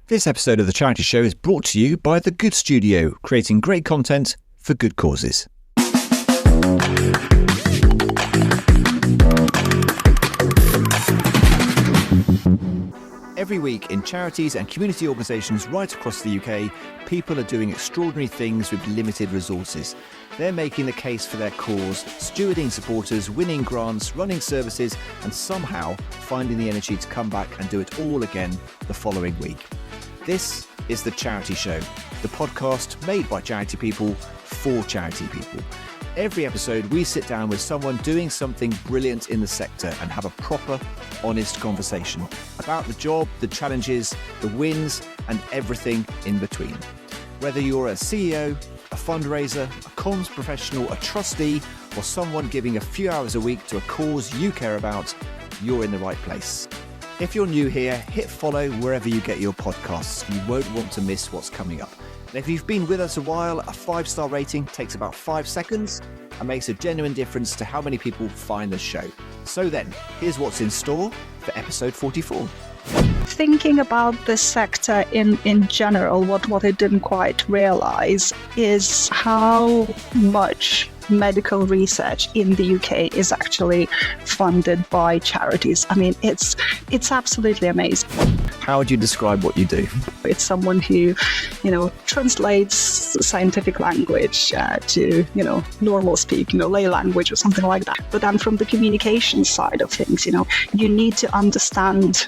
This episode of The Charity Show is brought to you by The Good Studio, creating great content for good causes. Every week in charities and community organisations right across the UK, people are doing extraordinary things with limited resources. They're making the case for their cause, stewarding supporters, winning grants, running services, and somehow finding the energy to come back and do it all again the following week. This is The Charity Show, the podcast made by charity people for charity people. Every episode, we sit down with someone doing something brilliant in the sector and have a proper, honest conversation about the job, the challenges, the wins, and everything in between. Whether you're a CEO, a fundraiser, a comms professional, a trustee, or someone giving a few hours a week to a cause you care about, you're in the right place. If you're new here, hit follow wherever you get your podcasts. You won't want to miss what's coming up. And if you've been with us a while, a 5-star rating takes about 5 seconds and makes a genuine difference to how many people find the show. So then, here's what's in store for episode 44. Thinking about this sector in general, what I didn't quite realize is how much medical research in the UK is actually funded by charities. I mean, it's absolutely amazing. How would you describe what you do? It's someone who, translates scientific language to, normal speak, lay language or something like that. But then from the communication side of things, you need to understand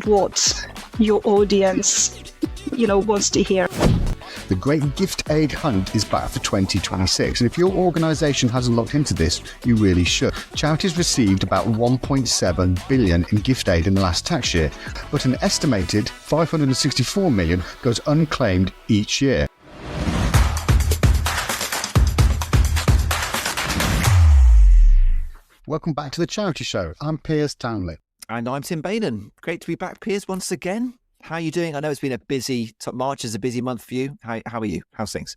what your audience, wants to hear. The Great Gift Aid Hunt is back for 2026, and if your organisation hasn't looked into this, you really should. Charities received about 1.7 billion in gift aid in the last tax year, but an estimated 564 million goes unclaimed each year. Welcome back to The Charity Show. I'm Piers Townley. And I'm Tim Bainin. Great to be back, Piers, once again. How are you doing? I know it's been March is a busy month for you. How are you? How's things?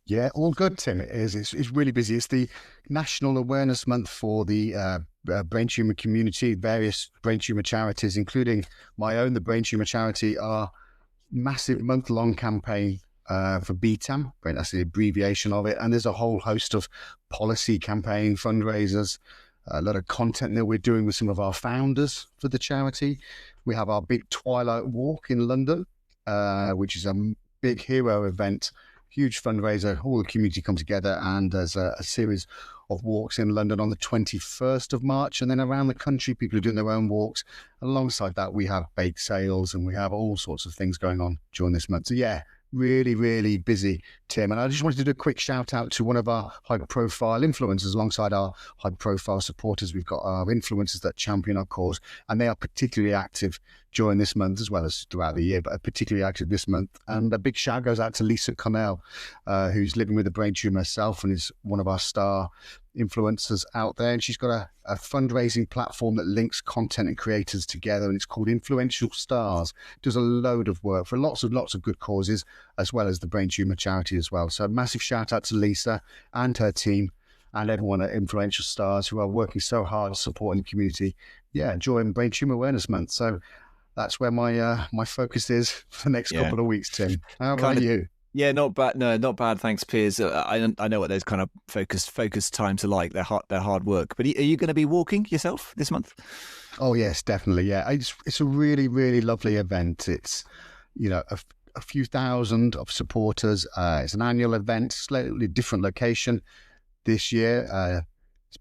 Yeah, all good, Tim. It is. It's really busy. It's the National Awareness Month for the brain tumour community. Various brain tumour charities, including my own, the Brain Tumour Charity, are massive month-long campaign for BTAM. That's the abbreviation of it. And there's a whole host of policy campaign fundraisers, a lot of content that we're doing with some of our founders for the charity. We have our big Twilight Walk in London, which is a big hero event, huge fundraiser. All the community come together, and there's a series of walks in London on the 21st of March. And then around the country, people are doing their own walks. Alongside that, we have bake sales and we have all sorts of things going on during this month. So yeah, really, really busy, Tim. And I just wanted to do a quick shout out to one of our high-profile influencers alongside our high-profile supporters. We've got our influencers that champion our cause, and they are particularly active during this month as well as throughout the year, but are particularly active this month. And a big shout goes out to Lisa Connell, who's living with a brain tumour herself and is one of our star influencers out there. And she's got a fundraising platform that links content and creators together, and it's called Influential Stars. Does a load of work for lots of good causes, as well as the Brain Tumour Charity as well. So a massive shout out to Lisa and her team and everyone at Influential Stars who are working so hard supporting the community. Yeah, during Brain Tumour Awareness Month. So that's where my focus is for the next couple of weeks, Tim. How about you? Yeah, not bad. No, not bad. Thanks, Piers. I know what those kind of focused times are like. They're hard work. But are you going to be walking yourself this month? Oh yes, definitely. Yeah, it's a really, really lovely event. It's a few thousand of supporters. It's an annual event, slightly different location this year,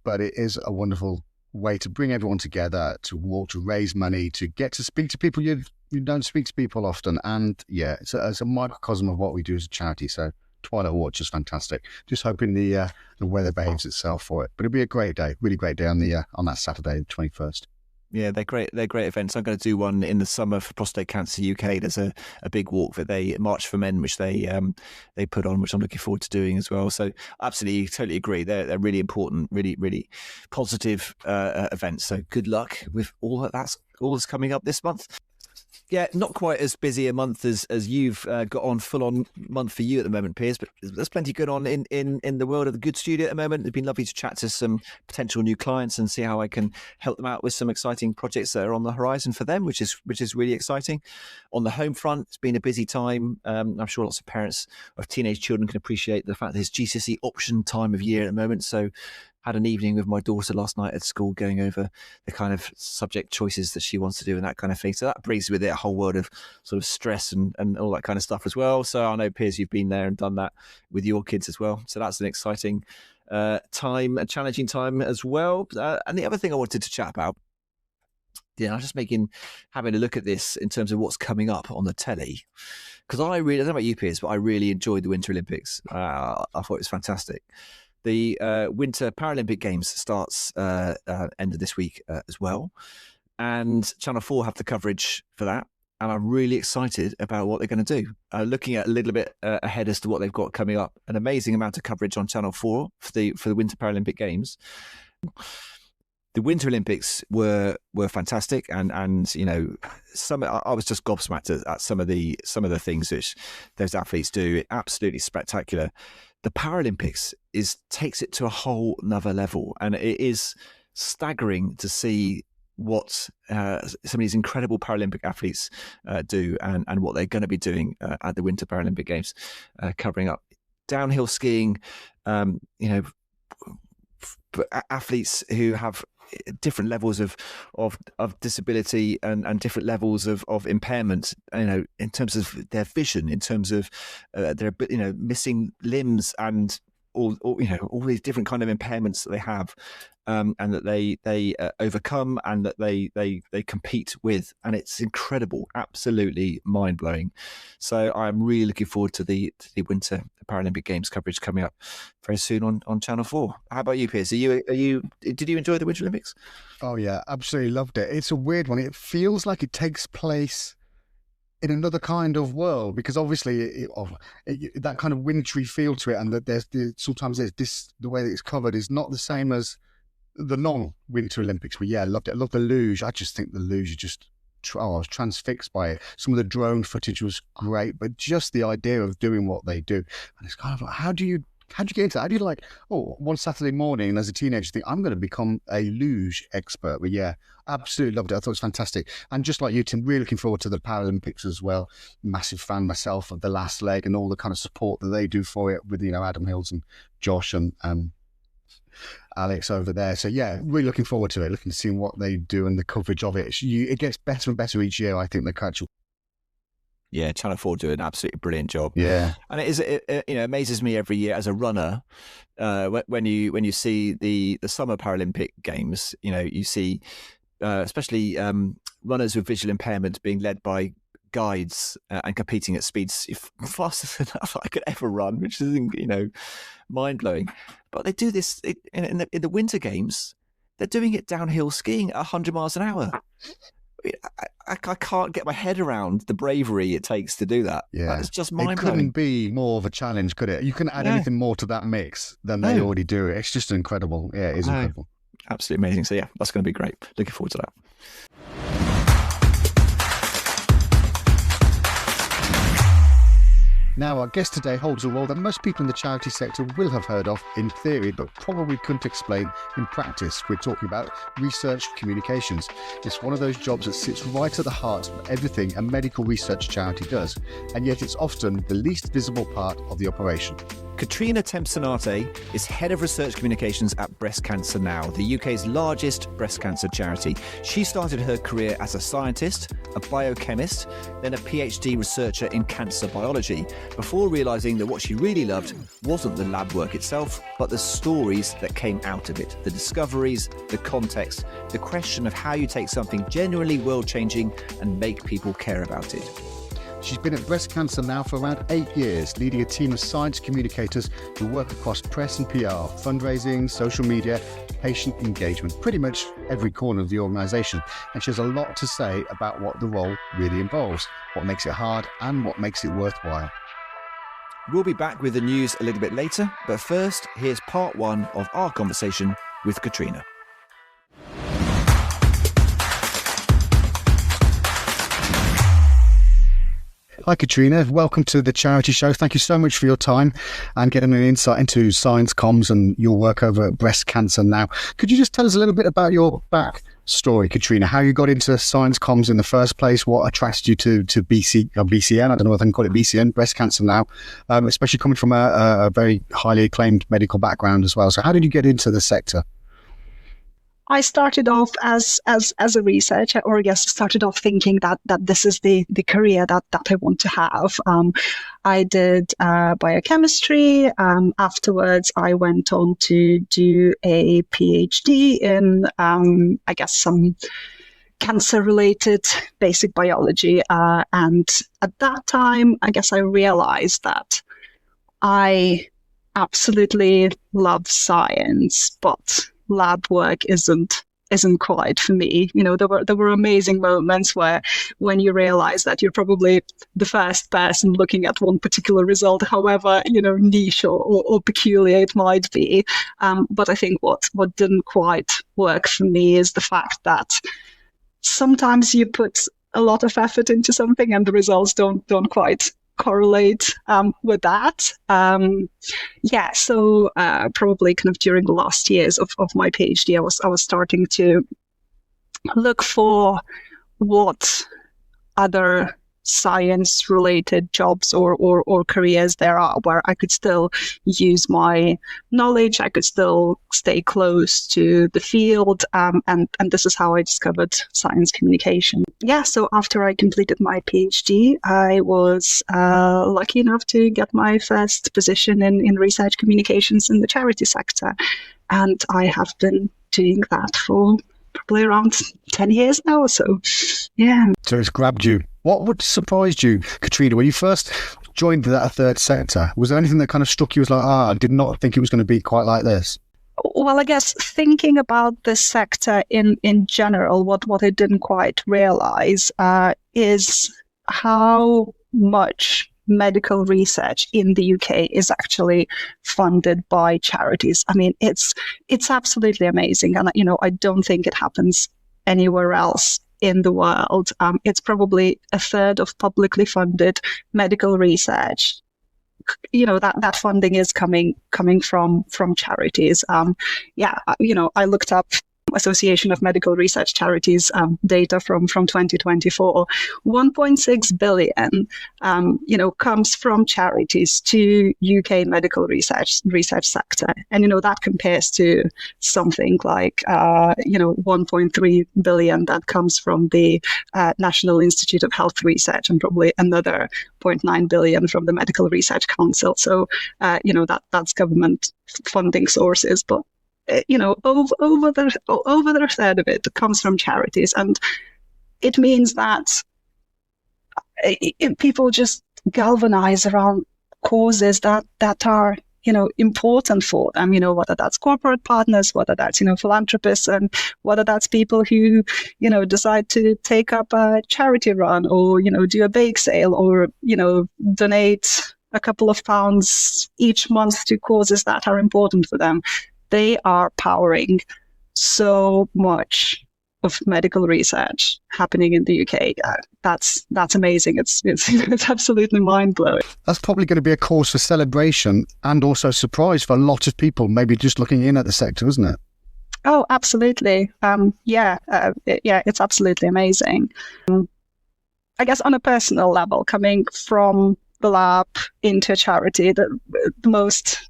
but it is a wonderful way to bring everyone together, to walk, to raise money, to get to speak to people you don't speak to people often. And yeah, it's a microcosm of what we do as a charity. So Twilight Watch is fantastic. Just hoping the weather behaves itself for it. But it'll be a great day, really great day on that Saturday, the 21st. Yeah, they're great. They're great events. I'm going to do one in the summer for Prostate Cancer UK. There's a big walk that they March for Men, which they put on, which I'm looking forward to doing as well. So absolutely, totally agree. They're really important, really, really positive events. So good luck with all that's coming up this month. Yeah, not quite as busy a month as you've got on, full on month for you at the moment, Piers, but there's plenty going on in the world of the Good Studio at the moment. It's been lovely to chat to some potential new clients and see how I can help them out with some exciting projects that are on the horizon for them, which is really exciting. On the home front, it's been a busy time. I'm sure lots of parents of teenage children can appreciate the fact that it's GCSE option time of year at the moment. So had an evening with my daughter last night at school going over the kind of subject choices that she wants to do and that kind of thing. So that brings with it a whole world of sort of stress and all that kind of stuff as well. So I know, Piers, you've been there and done that with your kids as well. So that's an exciting time, a challenging time as well. And the other thing I wanted to chat about, I was just having a look at this in terms of what's coming up on the telly. Because I don't know about you, Piers, but I really enjoyed the Winter Olympics. I thought it was fantastic. The Winter Paralympic Games starts end of this week as well. And Channel 4 have the coverage for that. And I'm really excited about what they're going to do. Looking at a little bit ahead as to what they've got coming up. An amazing amount of coverage on Channel 4 for the Winter Paralympic Games. The Winter Olympics were fantastic, and I was just gobsmacked at some of the things which those athletes do. Absolutely spectacular. The Paralympics takes it to a whole nother level, and it is staggering to see what some of these incredible Paralympic athletes do, and what they're going to be doing at the Winter Paralympic Games, covering up downhill skiing. Athletes who have different levels of disability and different levels of impairment, in terms of their vision, in terms of their missing limbs, and all these different kind of impairments that they have, and that they overcome, and that they compete with, and it's incredible, absolutely mind blowing. So I'm really looking forward to the Winter Paralympic Games coverage coming up very soon on Channel 4. How about you, Piers? Did you enjoy the Winter Olympics? Oh yeah, absolutely loved it. It's a weird one. It feels like it takes place in another kind of world, because obviously that kind of wintry feel to it, and that sometimes the way that it's covered is not the same as the non-Winter Olympics. But yeah, I loved it. I love the luge. I just think the luge is I was transfixed by it. Some of the drone footage was great, but just the idea of doing what they do, and it's kind of like, how do you get into that? How do you one Saturday morning as a teenager think, I'm going to become a luge expert? But yeah, absolutely loved it. I thought it was fantastic. And just like you, Tim, really looking forward to the Paralympics as well. Massive fan myself of the last leg and all the kind of support that they do for it with, Adam Hills and Josh and Alex over there. So yeah, really looking forward to it, looking to see what they do and the coverage of it. It gets better and better each year, I think, the catch. Yeah, Channel 4 do an absolutely brilliant job. Yeah, and it amazes me every year as a runner when you see the Summer Paralympic Games. You see especially runners with visual impairment being led by guides and competing at speeds faster than I could ever run, which is mind blowing. But they do this in the Winter Games. They're doing it downhill skiing at 100 miles an hour. I can't get my head around the bravery it takes to do that. Yeah, it's just mind-blowing. It couldn't be more of a challenge, could it? You couldn't add anything more to that mix than they already do. It's just incredible. Yeah, it is incredible. Absolutely amazing. So yeah, that's going to be great. Looking forward to that. Now, our guest today holds a role that most people in the charity sector will have heard of in theory, but probably couldn't explain in practice. We're talking about research communications. It's one of those jobs that sits right at the heart of everything a medical research charity does, and yet it's often the least visible part of the operation. Kotryna Temcinaite is Head of Research Communications at Breast Cancer Now, the UK's largest breast cancer charity. She started her career as a scientist, a biochemist, then a PhD researcher in cancer biology, before realising that what she really loved wasn't the lab work itself, but the stories that came out of it, the discoveries, the context, the question of how you take something genuinely world-changing and make people care about it. She's been at Breast Cancer Now for around 8 years, leading a team of science communicators who work across press and PR, fundraising, social media, patient engagement, pretty much every corner of the organisation. And she has a lot to say about what the role really involves, what makes it hard and what makes it worthwhile. We'll be back with the news a little bit later, but first, here's part one of our conversation with Kotryna. Hi, Kotryna. Welcome to the Charity Show. Thank you so much for your time and getting an insight into science comms and your work over at Breast Cancer Now. Could you just tell us a little bit about your backstory, Kotryna? How you got into science comms in the first place? What attracted you to BCN? I don't know if I can call it BCN, Breast Cancer Now, especially coming from a very highly acclaimed medical background as well. So how did you get into the sector? I started off as a researcher, or I guess started off thinking that this is the career that I want to have. I did biochemistry. Afterwards, I went on to do a PhD in, I guess, some cancer-related basic biology. And at that time, I guess I realized that I absolutely love science, but lab work isn't quite for me. You know, there were amazing moments when you realize that you're probably the first person looking at one particular result, however, you know, niche or peculiar it might be. But I think what didn't quite work for me is the fact that sometimes you put a lot of effort into something and the results don't quite correlate with that. So probably kind of during the last years of my PhD, I was starting to look for what other science-related jobs or careers there are where I could still use my knowledge, I could still stay close to the field, and this is how I discovered science communication. Yeah, so after I completed my PhD, I was lucky enough to get my first position in research communications in the charity sector, and I have been doing that for probably around 10 years now or so. Yeah. So it's grabbed you. What would surprised you, Kotryna, when you first joined that third sector? Was there anything that kind of struck you as like, I did not think it was going to be quite like this? Well, I guess thinking about this sector in general, what I didn't quite realize is how much medical research in the UK is actually funded by charities. I mean, it's absolutely amazing. And, you know, I don't think it happens anywhere else in the world. It's probably a third of publicly funded medical research. You know, that funding is coming from charities. You know, I looked up Association of Medical Research Charities data from 2024. 1.6 billion, you know, comes from charities to UK medical research sector, and you know that compares to something like 1.3 billion that comes from the National Institute of Health Research, and probably another 0.9 billion from the Medical Research Council. So you know that's government funding sources, but you know, over the third of it comes from charities, and it means that people just galvanize around causes that are, you know, important for them. You know, whether that's corporate partners, whether that's, you know, philanthropists, and whether that's people who, you know, decide to take up a charity run, or, you know, do a bake sale, or, you know, donate a couple of pounds each month to causes that are important for them. They are powering so much of medical research happening in the UK. That's amazing. It's absolutely mind blowing. That's probably going to be a cause for celebration and also surprise for a lot of people, maybe just looking in at the sector, isn't it? Oh, absolutely. It's absolutely amazing. I guess on a personal level, coming from the lab into a charity, the most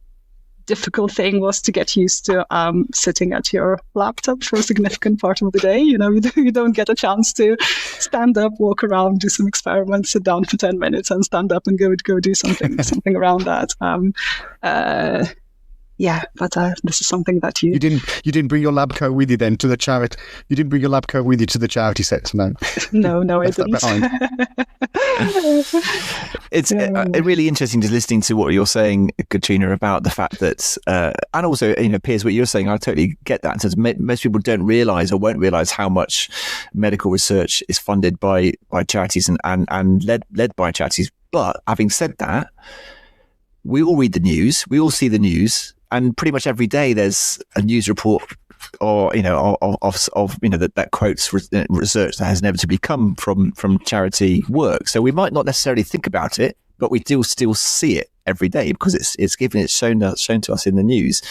difficult thing was to get used to sitting at your laptop for a significant part of the day. You know, you don't get a chance to stand up, walk around, do some experiments, sit down for 10 minutes and stand up and go do something around that. But this is something that you didn't bring your lab coat with you then to the charity. You didn't bring your lab coat with you to the charity sector, no. No, I didn't. It's really interesting just listening to what you're saying, Kotryna, about the fact that, and also, you know, Piers, what you're saying, I totally get that. In terms of most people don't realise or won't realise how much medical research is funded by charities and led by charities. But having said that, we all read the news, we all see the news, and pretty much every day there's a news report or of that quotes research that has inevitably come from charity work. So we might not necessarily think about it, but we do still see it every day because it's shown to us in the news.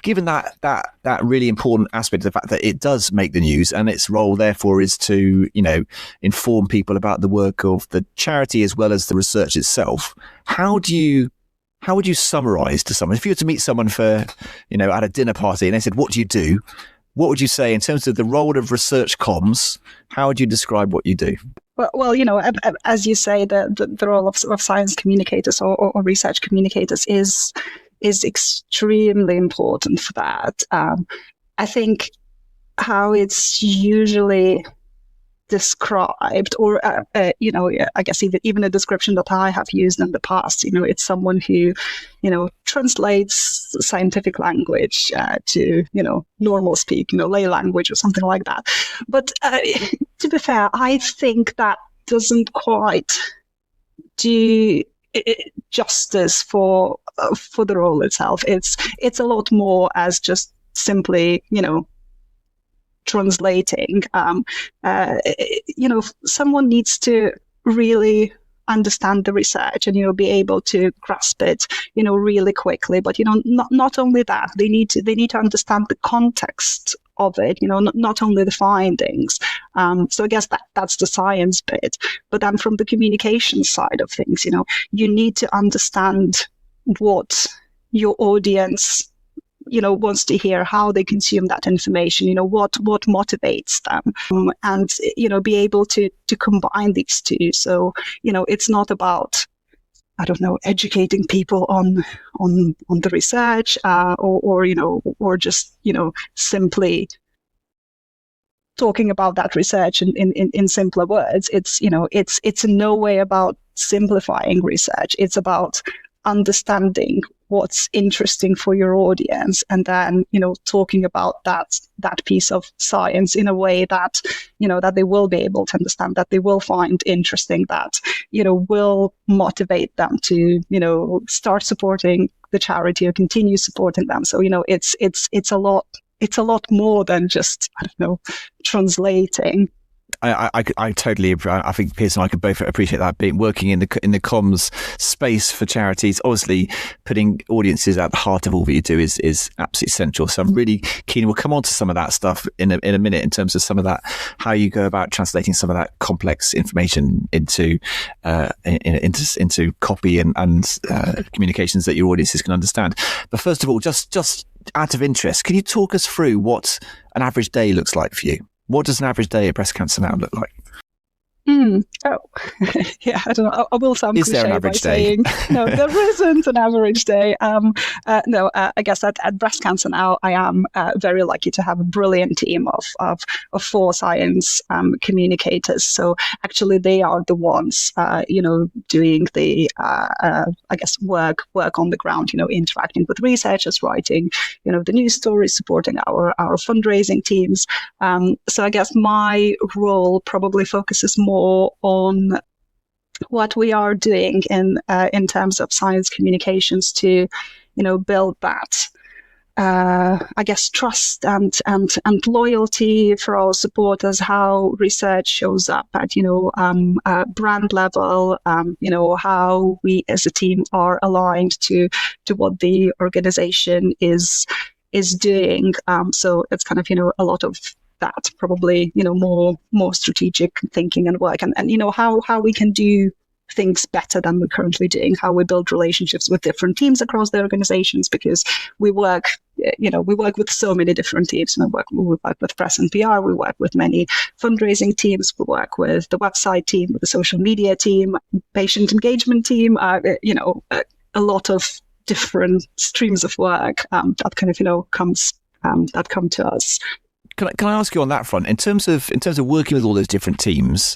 Given that really important aspect of the fact that it does make the news, and its role therefore is to inform people about the work of the charity as well as the research itself, how would you summarize to someone, if you were to meet someone for at a dinner party and they said, what do you do, what would you say in terms of the role of research comms? How would you describe what you do? Well, as you say, the role of science communicators or research communicators is extremely important for that. I think how it's usually described, or I guess even a description that I have used in the past, it's someone who translates scientific language to normal speak, lay language or something like that. But to be fair, I think that doesn't quite do justice for the role itself. It's a lot more as just simply translating. Someone needs to really understand the research and be able to grasp it really quickly. But not only that, they need to understand the context of it, not only the findings. So I guess that's the science bit. But then from the communication side of things, you need to understand what your audience wants to hear, how they consume that information, what motivates them, and be able to combine these two. So it's not about educating people on the research, or just simply talking about that research in simpler words. It's in no way about simplifying research. It's about understanding what's interesting for your audience, and then talking about that piece of science in a way that that they will be able to understand, that they will find interesting, that will motivate them to start supporting the charity or continue supporting them. So it's a lot more than just translating. I totally. I think Piers and I could both appreciate that. Working in the comms space for charities, obviously putting audiences at the heart of all that you do is absolutely essential. So I'm really keen. We'll come on to some of that stuff in a minute in terms of some of that, how you go about translating some of that complex information into copy and communications that your audiences can understand. But first of all, just out of interest, can you talk us through what an average day looks like for you? What does an average day at Breast Cancer Now look like? Oh, yeah, I don't know. I will sound Is there an average day? No, there isn't an average day. I guess at Breast Cancer Now, I am very lucky to have a brilliant team of 4 science communicators. So actually, they are the ones, doing the, I guess, work on the ground, interacting with researchers, writing, the news stories, supporting our fundraising teams. So I guess my role probably focuses more on what we are doing in terms of science communications to, build that, I guess, trust and loyalty for our supporters, how research shows up at, brand level, how we as a team are aligned to what the organization is doing. So it's kind of, a lot of that, probably more strategic thinking and work, and how we can do things better than we're currently doing, how we build relationships with different teams across the organizations, because we work with so many different teams. We work with press and PR, we work with many fundraising teams, we work with the website team, with the social media team, patient engagement team, a lot of different streams of work that kind of come to us. Can I ask you on that front, in terms of working with all those different teams,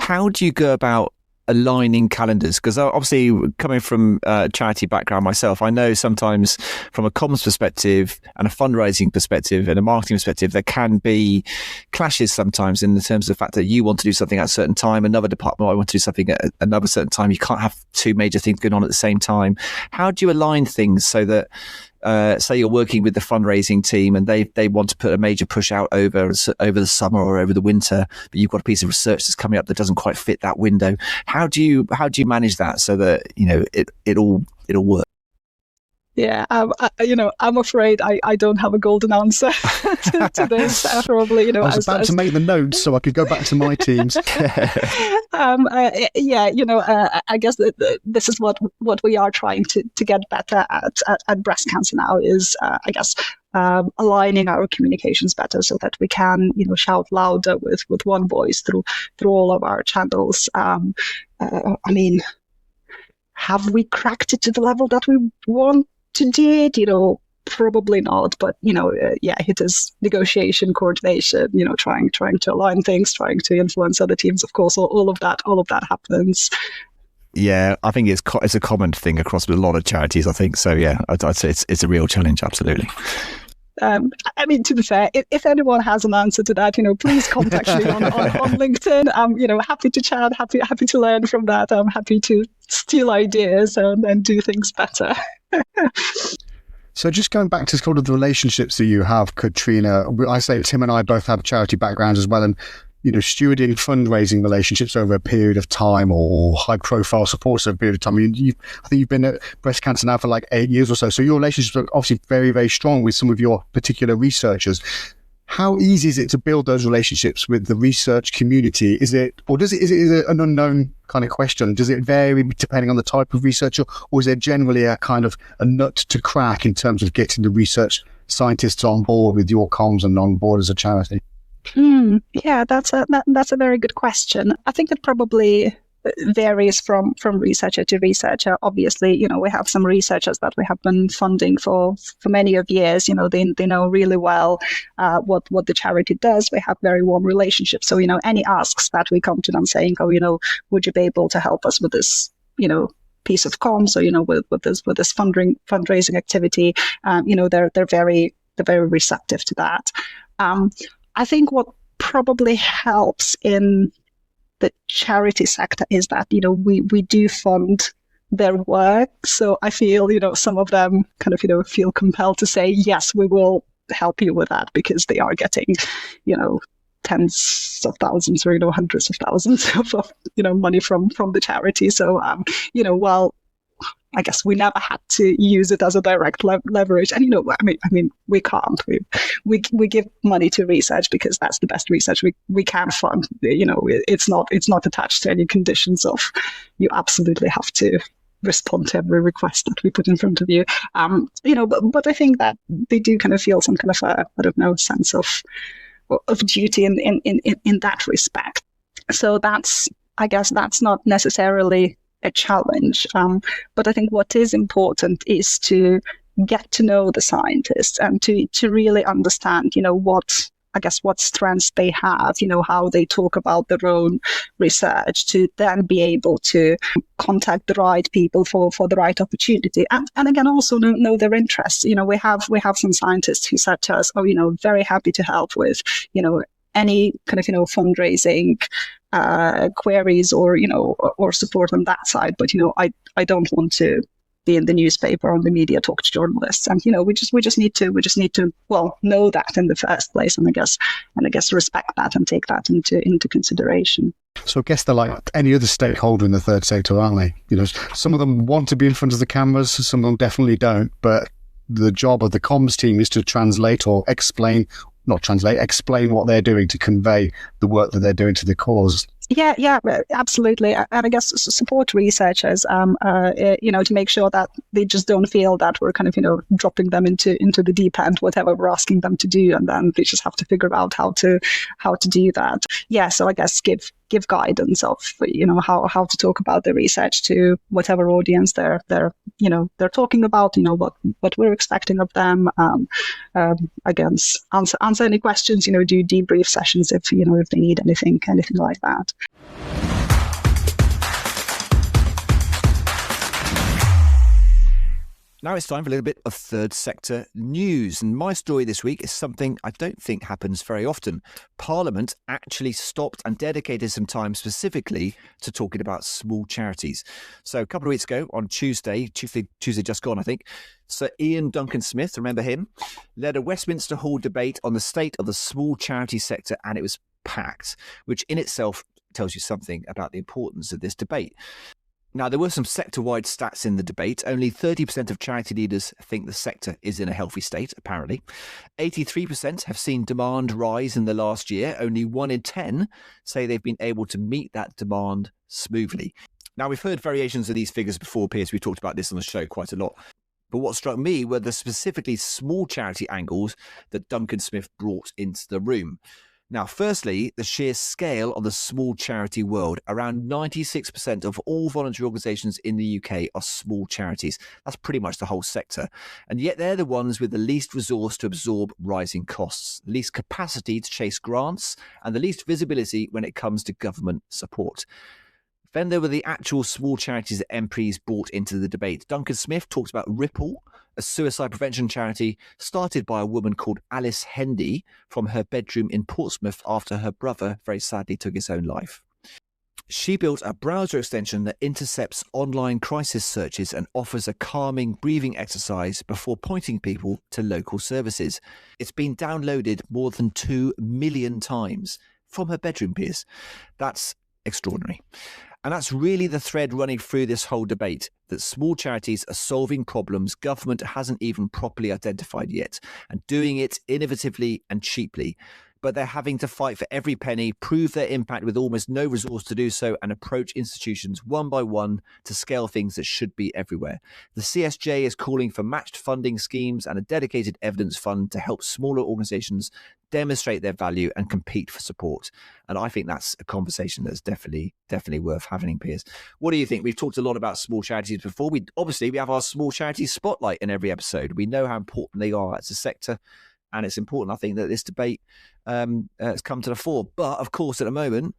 how do you go about aligning calendars? Because obviously, coming from a charity background myself, I know sometimes from a comms perspective and a fundraising perspective and a marketing perspective, there can be clashes sometimes in the terms of the fact that you want to do something at a certain time, another department might want to do something at another certain time. You can't have 2 major things going on at the same time. How do you align things so that say you're working with the fundraising team and they want to put a major push out over the summer or over the winter, but you've got a piece of research that's coming up that doesn't quite fit that window. How do you manage that so that it'll work? Yeah, I'm afraid I don't have a golden answer to this. Probably, I was about to make the notes so I could go back to my teams. I guess this is what we are trying to get better at breast cancer now is, aligning our communications better so that we can, shout louder with one voice through all of our channels. Have we cracked it to the level that we want to do it? Probably not, but it is negotiation, coordination, trying to align things, trying to influence other teams. Of course, all of that happens. Yeah, I think it's a common thing across a lot of charities, I think. So yeah, I'd say it's a real challenge, absolutely. To be fair, if anyone has an answer to that, please contact me on LinkedIn. I'm, happy to chat, happy to learn from that. I'm happy to steal ideas and do things better. So just going back to sort of the relationships that you have, Kotryna, I say Tim and I both have charity backgrounds as well, and stewarding fundraising relationships over a period of time or high-profile support over a period of time. I think you've been at breast cancer now for like 8 years or so. So your relationships are obviously very, very strong with some of your particular researchers. How easy is it to build those relationships with the research community? Is it an unknown kind of question? Does it vary depending on the type of researcher, or is there generally a kind of a nut to crack in terms of getting the research scientists on board with your comms and on board as a charity? Yeah, that's a very good question. I think it probably varies from researcher to researcher. Obviously, we have some researchers that we have been funding for many of years. They know really well what the charity does. We have very warm relationships. So, any asks that we come to them saying, would you be able to help us with this, piece of comms, or with this fundraising activity? They're very receptive to that. I think what probably helps in the charity sector is that, we do fund their work. So I feel, some of them kind of, feel compelled to say, yes, we will help you with that, because they are getting, tens of thousands or, hundreds of thousands of money from the charity. So, while I guess we never had to use it as a direct leverage. And, we can't. We give money to research because that's the best research we can fund. It's not attached to any conditions of you absolutely have to respond to every request that we put in front of you. But I think that they do kind of feel some kind of sense of duty in that respect. So I guess that's not necessarily a challenge. But I think what is important is to get to know the scientists and to really understand, what strengths they have, how they talk about their own research, to then be able to contact the right people for the right opportunity. And again, also know their interests. We have some scientists who said to us, very happy to help with, any kind of, fundraising queries or support on that side. But, I don't want to be in the newspaper or on the media, talk to journalists. And, we just need to know that in the first place. And I guess respect that and take that into consideration. So I guess they're like any other stakeholder in the third sector, aren't they? Some of them want to be in front of the cameras, some of them definitely don't. But the job of the comms team is to translate or explain what they're doing to convey the work that they're doing to the cause. Yeah, absolutely. And I guess support researchers, to make sure that they just don't feel that we're kind of, dropping them into the deep end, whatever we're asking them to do, and then they just have to figure out how to do that. Yeah, so I guess give guidance of, how to talk about the research to whatever audience they're talking about, what we're expecting of them. Again, answer any questions, do debrief sessions if they need anything like that. Now it's time for a little bit of third sector news. And my story this week is something I don't think happens very often. Parliament actually stopped and dedicated some time specifically to talking about small charities. So a couple of weeks ago on Tuesday just gone, I think, Sir Ian Duncan Smith, remember him, led a Westminster Hall debate on the state of the small charity sector, and it was packed, which in itself tells you something about the importance of this debate. Now, there were some sector-wide stats in the debate. Only 30% of charity leaders think the sector is in a healthy state, apparently. 83% have seen demand rise in the last year. Only 1 in 10 say they've been able to meet that demand smoothly. Now, we've heard variations of these figures before, Piers. We talked about this on the show quite a lot. But what struck me were the specifically small charity angles that Duncan Smith brought into the room. Now, firstly, the sheer scale of the small charity world. Around 96% of all voluntary organisations in the UK are small charities. That's pretty much the whole sector. And yet they're the ones with the least resource to absorb rising costs, the least capacity to chase grants, and the least visibility when it comes to government support. Then there were the actual small charities that MPs brought into the debate. Duncan Smith talked about Ripple, a suicide prevention charity started by a woman called Alice Hendy from her bedroom in Portsmouth after her brother very sadly took his own life. She built a browser extension that intercepts online crisis searches and offers a calming breathing exercise before pointing people to local services. It's been downloaded more than 2 million times from her bedroom, Piers. That's extraordinary. And that's really the thread running through this whole debate, that small charities are solving problems government hasn't even properly identified yet, and doing it innovatively and cheaply. But they're having to fight for every penny, prove their impact with almost no resource to do so, and approach institutions one by one to scale things that should be everywhere. The CSJ is calling for matched funding schemes and a dedicated evidence fund to help smaller organisations demonstrate their value and compete for support. And I think that's a conversation that's definitely worth having, Piers. What do you think? We've talked a lot about small charities before. We have our small charities spotlight in every episode. We know how important they are as a sector, and it's important, I think, that this debate has come to the fore. But of course, at the moment,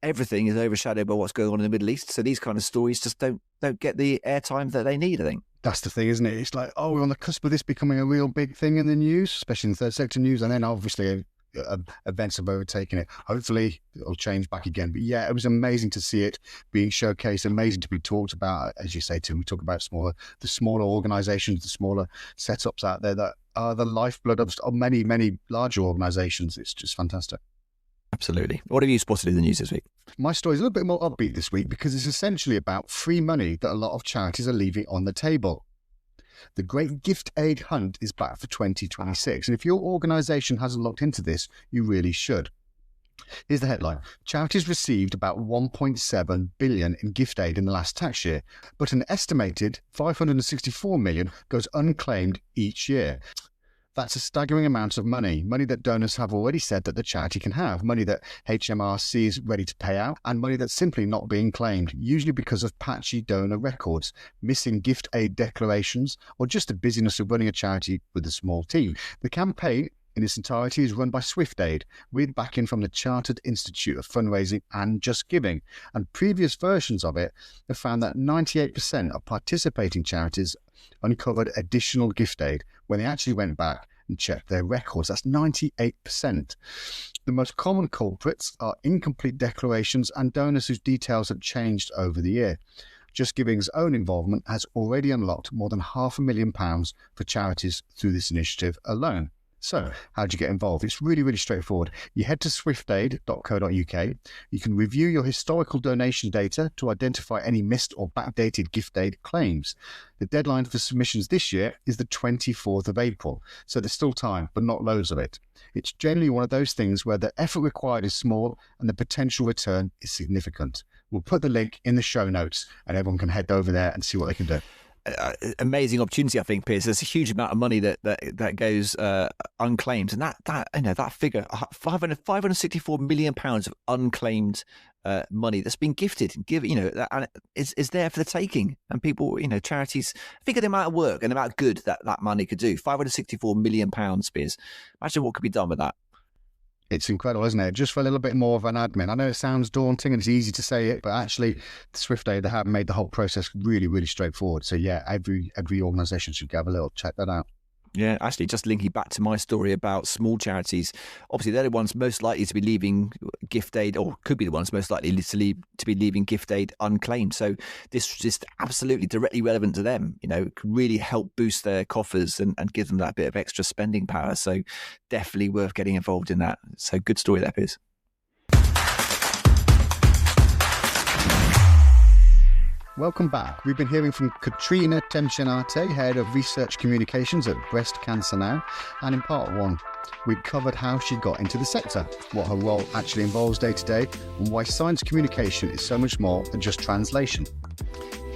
everything is overshadowed by what's going on in the Middle East. So these kind of stories just don't get the airtime that they need, I think. That's the thing, isn't it? It's like, we're on the cusp of this becoming a real big thing in the news, especially in the third sector news. And then obviously events have overtaken it. Hopefully it'll change back again. But yeah, it was amazing to see it being showcased, amazing to be talked about. As you say, Tim, we talk about the smaller organisations, the smaller setups out there that are the lifeblood of many, many larger organisations. It's just fantastic. Absolutely. What have you spotted in the news this week? My story is a little bit more upbeat this week because it's essentially about free money that a lot of charities are leaving on the table. The Great Gift Aid Hunt is back for 2026, and if your organisation hasn't looked into this, you really should. Here's the headline. Charities received about 1.7 billion in gift aid in the last tax year, but an estimated 564 million goes unclaimed each year. That's a staggering amount of money that donors have already said that the charity can have, money that HMRC is ready to pay out, and money that's simply not being claimed, usually because of patchy donor records, missing gift aid declarations, or just the busyness of running a charity with a small team. The campaign in its entirety is run by Swift Aid, with backing from the Chartered Institute of Fundraising and Just Giving, and previous versions of it have found that 98% of participating charities uncovered additional gift aid when they actually went back and checked their records. That's 98%. The most common culprits are incomplete declarations and donors whose details have changed over the year. Just Giving's own involvement has already unlocked more than £500,000 for charities through this initiative alone. So, how do you get involved? It's really, really straightforward. You head to swiftaid.co.uk. You can review your historical donation data to identify any missed or backdated gift aid claims. The deadline for submissions this year is the 24th of April, so there's still time, but not loads of it. It's generally one of those things where the effort required is small and the potential return is significant. We'll put the link in the show notes and everyone can head over there and see what they can do. Amazing opportunity, I think, Piers. There's a huge amount of money that goes unclaimed, and that figure, 564 million pounds of unclaimed money that's been gifted and given, and is there for the taking. And people, charities, think of the amount of work and the amount of good that money could do. 564 million pounds, Piers. Imagine what could be done with that. It's incredible, isn't it? Just for a little bit more of an admin. I know it sounds daunting and it's easy to say it, but actually, the Swift Aid, they have made the whole process really, really straightforward. So yeah, every organisation should have a little check that out. Yeah, actually, just linking back to my story about small charities, obviously they're the ones most likely to be leaving gift aid, or could be the ones most likely to be leaving gift aid unclaimed. So this is just absolutely directly relevant to them. It could really help boost their coffers and give them that bit of extra spending power. So definitely worth getting involved in that. So good story there, Piers. Welcome back. We've been hearing from Kotryna Temcinaite, Head of Research Communications at Breast Cancer Now. And in part one, we covered how she got into the sector, what her role actually involves day to day, and why science communication is so much more than just translation.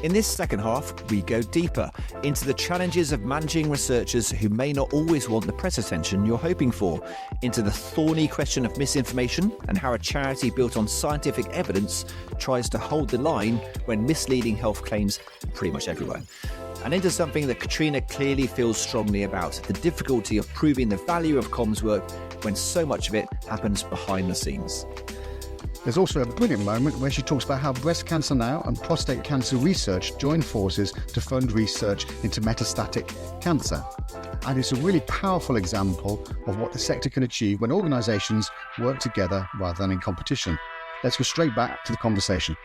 In this second half, we go deeper into the challenges of managing researchers who may not always want the press attention you're hoping for, into the thorny question of misinformation and how a charity built on scientific evidence tries to hold the line when misleading health claims are pretty much everywhere. And into something that Kotryna clearly feels strongly about, the difficulty of proving the value of comms work when so much of it happens behind the scenes. There's also a brilliant moment where she talks about how Breast Cancer Now and prostate cancer research join forces to fund research into metastatic cancer. And it's a really powerful example of what the sector can achieve when organisations work together rather than in competition. Let's go straight back to the conversation.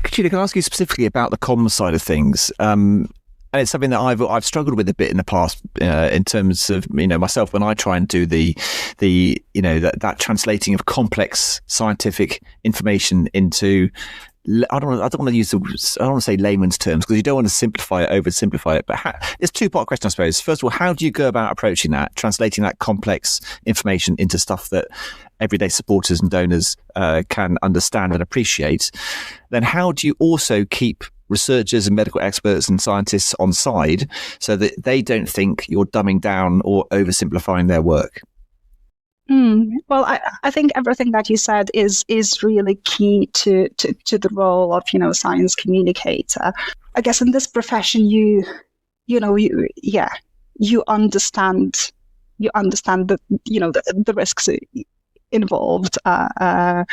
Kotryna, can I ask you specifically about the comms side of things? And it's something that I've struggled with a bit in the past, in terms of myself when I try and do that translating of complex scientific information into. I don't want to say layman's terms, because you don't want to simplify it, oversimplify it. But it's a two-part question, I suppose. First of all, how do you go about approaching that, translating that complex information into stuff that everyday supporters and donors can understand and appreciate? Then how do you also keep researchers and medical experts and scientists on side so that they don't think you're dumbing down or oversimplifying their work? Well, I think everything that you said is really key to the role of science communicator. I guess in this profession, you understand the risks involved. I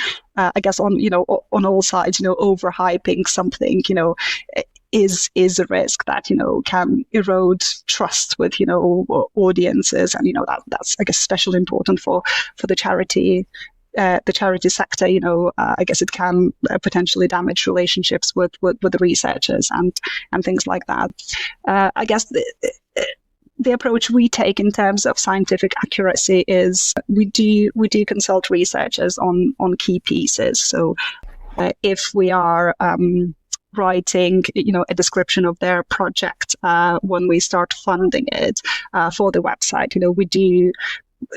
guess on all sides, overhyping something, is a risk that can erode trust with audiences, and that's I guess especially important for the charity sector. I guess it can potentially damage relationships with the researchers and things like that. I guess the approach we take in terms of scientific accuracy is we do consult researchers on key pieces. So if we are writing a description of their project when we start funding it for the website,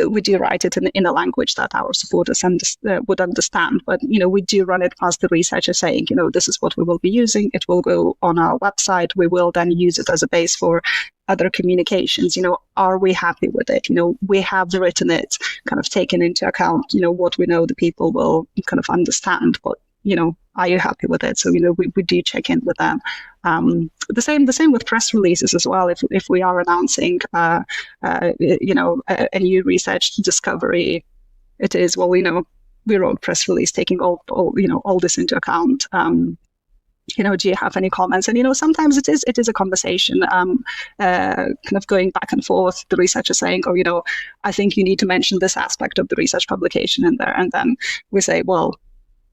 we do write it in a language that our supporters would understand, but we do run it past the researcher saying, this is what we will be using. It will go on our website. We will then use it as a base for other communications. Are we happy with it? We have written it, kind of taken into account, what we know the people will kind of understand, but are you happy with it? So, we do check in with them. The same with press releases as well. If we are announcing, a new research discovery, it is, well, we wrote press release taking all this into account. Do you have any comments? And, sometimes it is a conversation, kind of going back and forth, the researcher saying, oh, I think you need to mention this aspect of the research publication in there. And then we say, well,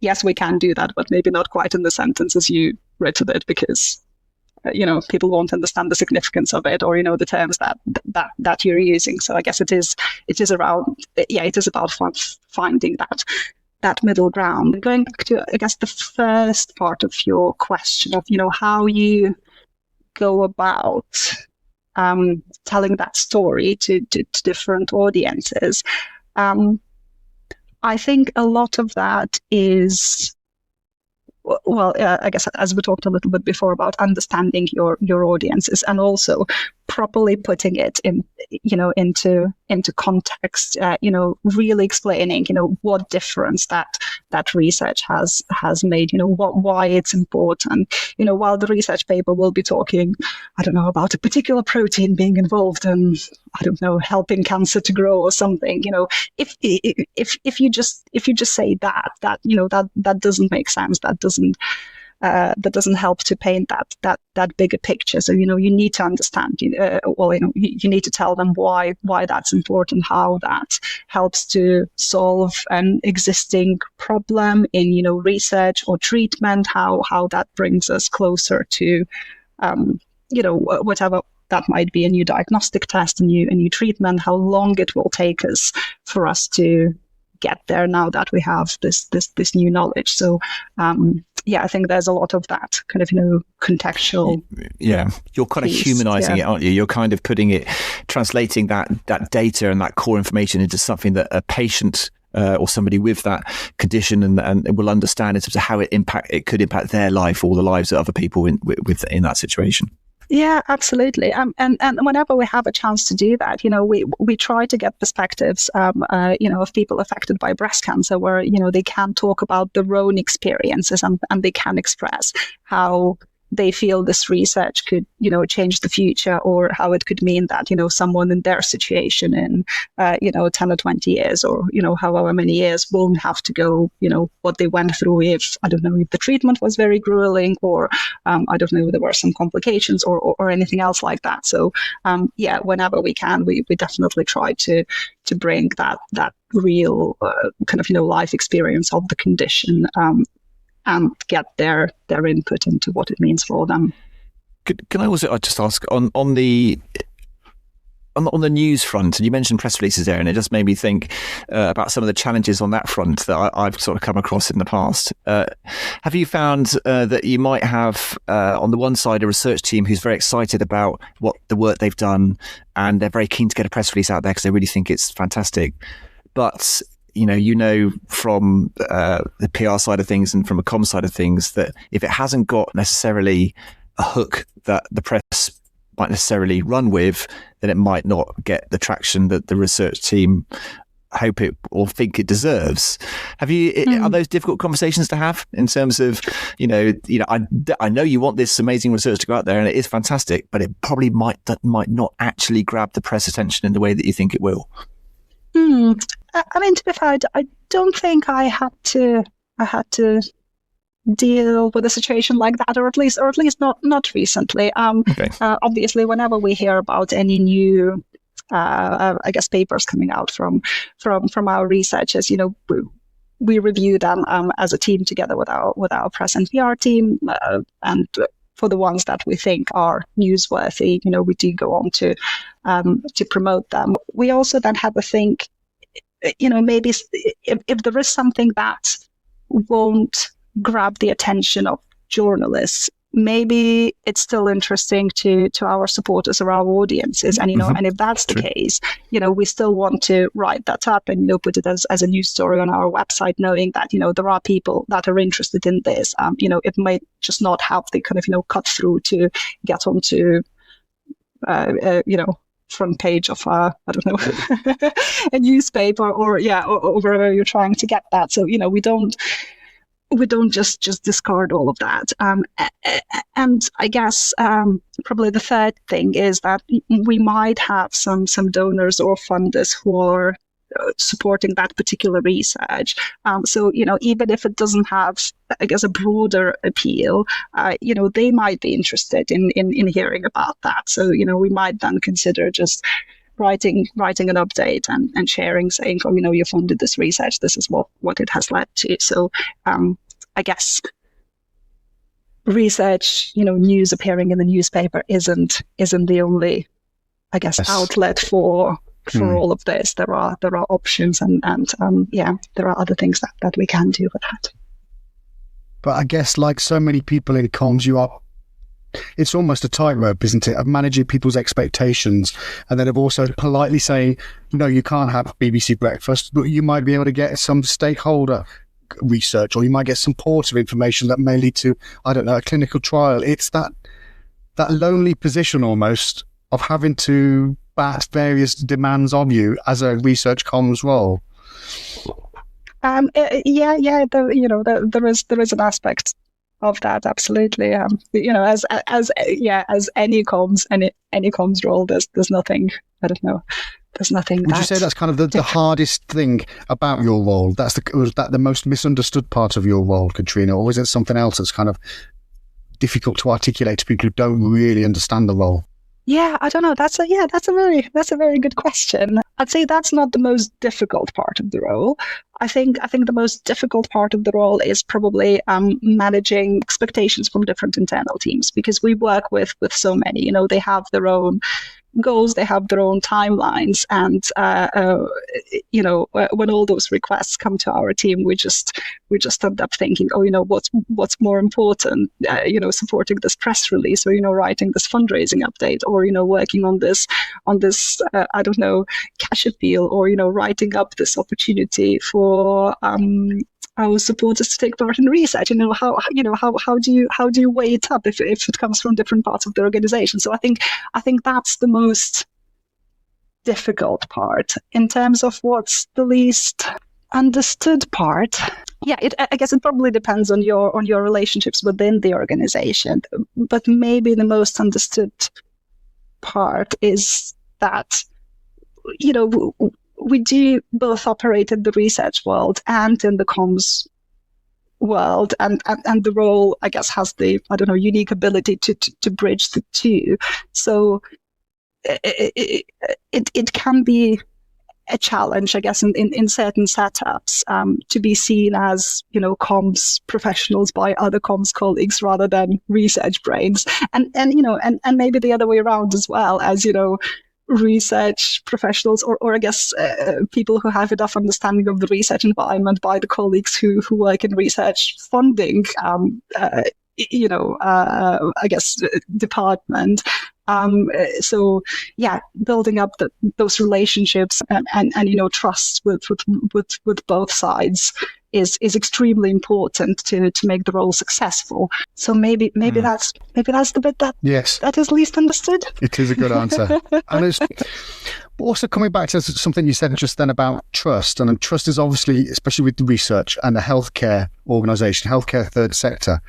yes, we can do that, but maybe not quite in the sentence as you written it, because people won't understand the significance of it, or the terms that you're using. So I guess it is about finding that middle ground. Going back to, I guess, the first part of your question of how you go about telling that story to different audiences. I think a lot of that is, well, I guess as we talked a little bit before about understanding your audiences and also properly putting it in, into context, really explaining, what difference that research has made, why it's important. While the research paper will be talking, I don't know, about a particular protein being involved in, I don't know, helping cancer to grow or something, if you just say that doesn't make sense. That doesn't help to paint that bigger picture. So you need to understand. You need to tell them why that's important, how that helps to solve an existing problem in research or treatment, how that brings us closer to whatever that might be, a new diagnostic test, a new treatment, how long it will take us for us to get there now that we have this new knowledge. So I think there's a lot of that kind of contextual. Yeah, you're kind of humanizing it, aren't you? You're kind of translating that data and that core information into something that a patient or somebody with that condition and will understand in terms of how it could impact their life or the lives of other people in that situation. Yeah, absolutely. And whenever we have a chance to do that, we try to get perspectives, of people affected by breast cancer, where, they can talk about their own experiences and they can express how they feel this research could, change the future, or how it could mean that, someone in their situation in, 10 or 20 years or, however many years won't have to go, what they went through if, I don't know, if the treatment was very grueling or, I don't know, there were some complications or anything else like that. So, whenever we can, we definitely try to bring that real kind of, life experience of the condition, and get their input into what it means for them. Can I also just ask on the news front, and you mentioned press releases there, and it just made me think about some of the challenges on that front that I've sort of come across in the past. Have you found that you might have on the one side a research team who's very excited about what the work they've done, and they're very keen to get a press release out there because they really think it's fantastic, but from the PR side of things and from a comm side of things, that if it hasn't got necessarily a hook that the press might necessarily run with, then it might not get the traction that the research team hope it or think it deserves. Are those difficult conversations to have in terms of, I know you want this amazing research to go out there and it is fantastic, but it probably might not actually grab the press attention in the way that you think it will? I mean, to be fair, I don't think I had to deal with a situation like that, or at least not recently. Okay. Obviously, whenever we hear about any new, papers coming out from our researchers, we review them as a team together with our press and PR team, and for the ones that we think are newsworthy, we do go on to promote them. We also then have a think, maybe if there is something that won't grab the attention of journalists, maybe it's still interesting to our supporters or our audiences. And, and if that's the case, we still want to write that up and, put it as a news story on our website, knowing that, there are people that are interested in this. It might just not have the kind of, cut through to get onto, front page of I don't know, a newspaper or wherever you're trying to get that. So, we don't just discard all of that. And I guess probably the third thing is that we might have some donors or funders who are supporting that particular research. So, even if it doesn't have, I guess, a broader appeal, they might be interested in hearing about that. So, we might then consider just writing an update and sharing, saying, oh, you funded this research, this is what it has led to. So, I guess research, news appearing in the newspaper isn't the only, I guess, outlet for all of this. There are options and there are other things that we can do with that. But I guess, like so many people in comms, it's almost a tightrope, isn't it, of managing people's expectations, and then of also politely saying, no, you can't have BBC Breakfast, but you might be able to get some stakeholder research, or you might get supportive information that may lead to, I don't know, a clinical trial. It's that lonely position almost of having to bat various demands of you as a research comms role. There is an aspect of that, absolutely. As any comms role, there's nothing. I don't know. There's nothing. Would you say that's kind of the hardest thing about your role? Was that the most misunderstood part of your role, Kotryna, or is it something else that's kind of difficult to articulate to people who don't really understand the role? Yeah, I don't know. That's a very good question. I'd say that's not the most difficult part of the role. I think the most difficult part of the role is probably managing expectations from different internal teams, because we work with so many. They have their own goals, they have their own timelines, and when all those requests come to our team, we just end up thinking, what's more important, supporting this press release, or writing this fundraising update, or working on this I don't know, cash appeal, or writing up this opportunity for our supporters to take part in research. How do you weigh it up if it comes from different parts of the organization? So I think that's the most difficult part. In terms of what's the least understood part, I guess it probably depends on your relationships within the organization. But maybe the most understood part is that we do both operate in the research world and in the comms world, and the role, I guess, has the, I don't know, unique ability to bridge the two. So it can be a challenge, I guess, in certain setups, to be seen as, comms professionals by other comms colleagues rather than research brains, and maybe the other way around as well, as research professionals, or I guess people who have enough understanding of the research environment by the colleagues who work in research funding, I guess, department. Building up those relationships and trust with both sides is extremely important to make the role successful. So maybe that's the bit that is least understood. It is a good answer. And it's also coming back to something you said just then about trust, and trust is obviously, especially with the research and the healthcare organisation, healthcare third sector.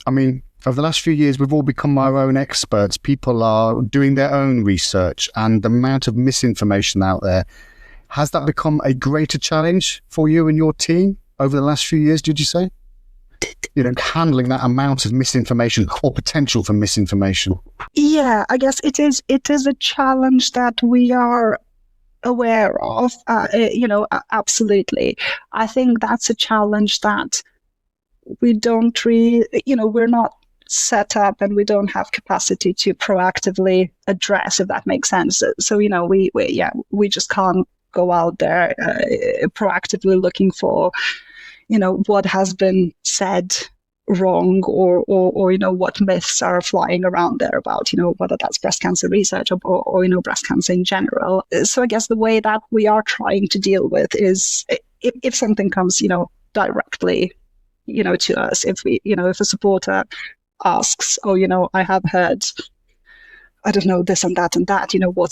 I mean, over the last few years, we've all become our own experts. People are doing their own research, and the amount of misinformation out there, has that become a greater challenge for you and your team over the last few years, did you say? Handling that amount of misinformation or potential for misinformation. Yeah, I guess it is a challenge that we are aware of, absolutely. I think that's a challenge that we don't really, we're not set up, and we don't have capacity to proactively address, if that makes sense. So, we just can't go out there proactively looking for, what has been said wrong, or what myths are flying around there about, whether that's breast cancer research or breast cancer in general. So I guess the way that we are trying to deal with is, if something comes, directly, to us, if a supporter asks, I have heard, I don't know, this and that,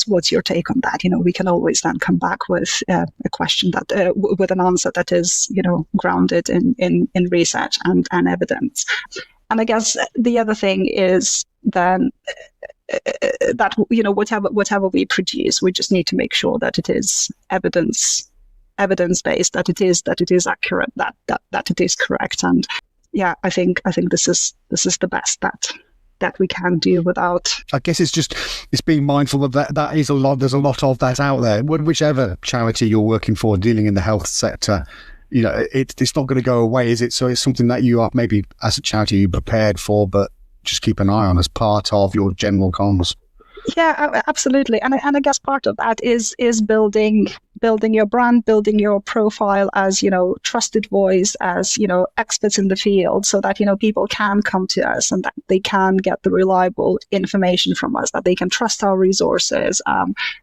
what's your take on that? We can always then come back with a question that, with an answer that is, grounded in research and evidence. And I guess the other thing is then that, whatever we produce, we just need to make sure that it is evidence-based, that it is accurate, that it is correct. And yeah, I think this is the best that we can do without. I guess it's being mindful of that. That is a lot. There's a lot of that out there. Whichever charity you're working for, dealing in the health sector, it's not going to go away, is it? So it's something that you are, maybe as a charity, you prepared for, but just keep an eye on as part of your general comms. Yeah, absolutely. And I guess part of that is building your brand, building your profile as, trusted voice, as, experts in the field, so that, people can come to us and that they can get the reliable information from us, that they can trust our resources,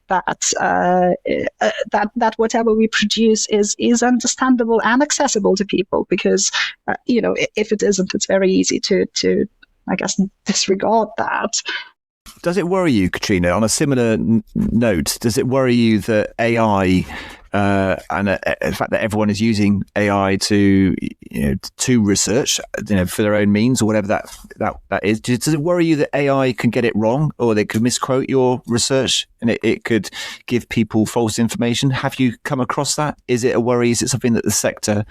that whatever we produce is understandable and accessible to people, because, if it isn't, it's very easy to I guess, disregard that. Does it worry you, Kotryna, on a similar note, does it worry you that AI and the fact that everyone is using AI to research, for their own means or whatever that is, does it worry you that AI can get it wrong, or they could misquote your research and it could give people false information? Have you come across that? Is it a worry? Is it something that the sector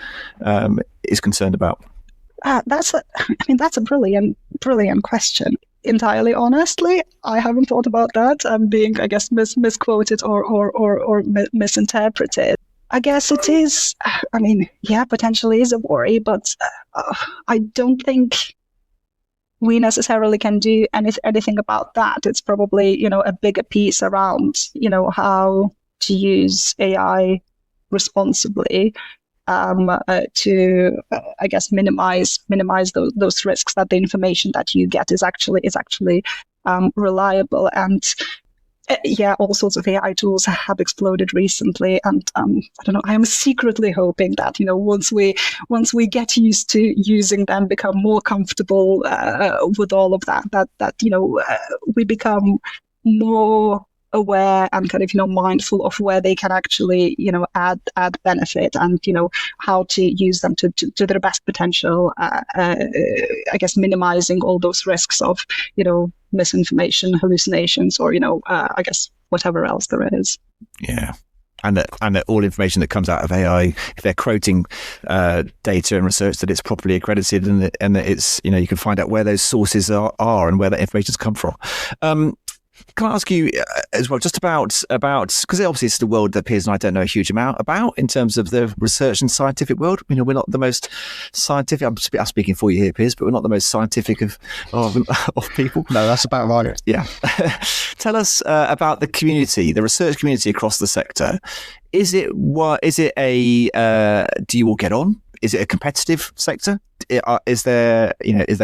is concerned about? That's a brilliant question. Entirely honestly, I haven't thought about that. I'm being, I guess, misquoted or misinterpreted. I guess it is. Potentially is a worry, but I don't think we necessarily can do anything about that. It's probably, a bigger piece around, how to use AI responsibly. To I guess minimize those risks, that the information that you get is actually reliable. And all sorts of AI tools have exploded recently, and I don't know, I am secretly hoping that once we get used to using them, become more comfortable with all of that we become more aware and kind of mindful of where they can actually add benefit, and how to use them to their best potential. I guess minimizing all those risks of misinformation, hallucinations, or I guess whatever else there is. Yeah. And that all information that comes out of AI, if they're quoting data and research, that it's properly accredited, and that it's you can find out where those sources are and where that information's come from. Can I ask you as well, just about because obviously it's the world that Piers and I don't know a huge amount about in terms of the research and scientific world. We're not the most scientific. I'm speaking for you here, Piers, but we're not the most scientific of people. No, that's about right. Yeah. Tell us about the community, the research community across the sector. Is it a? Do you all get on? Is it a competitive sector? Is there